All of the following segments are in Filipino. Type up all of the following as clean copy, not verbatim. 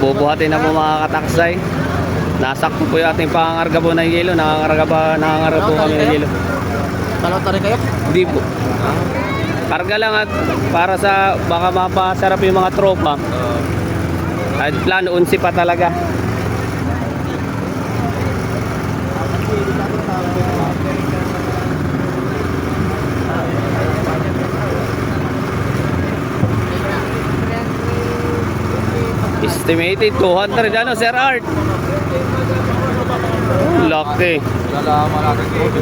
bubuhatin na po mga kataksay. Nasakto po yung ating pangangarga po ng yelo. Nangangarga po kami ng yelo. Talata rin kayo? Hindi po. Karga lang at para sa baka mapasarap yung mga tropa. At plano, 11 pa talaga. Estimated 200 ano, Sir Art? Oh, laki. Lalaman natin ito.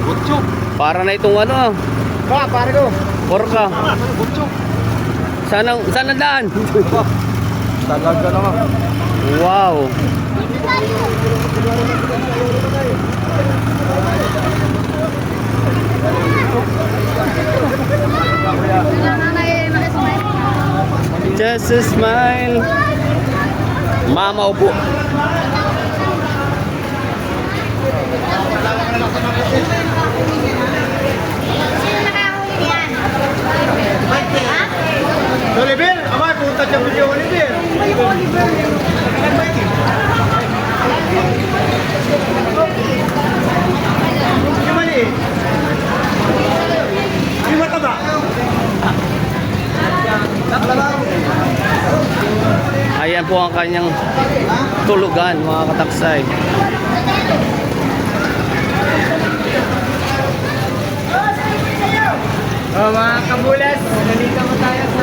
Butchok. Para na itong ano, Ba, pare ko. porka. Butchok. Saan ang daan? Talaga naman. Wow. Just a smile. Mama upo. Oliver, amay, punta siya po yung Oliver. Oliver. Gimana eh? Gimana ba? Ayan po ang kanyang tulugan, mga kataksay. Oh, mga kabulas, nalita mo tayo.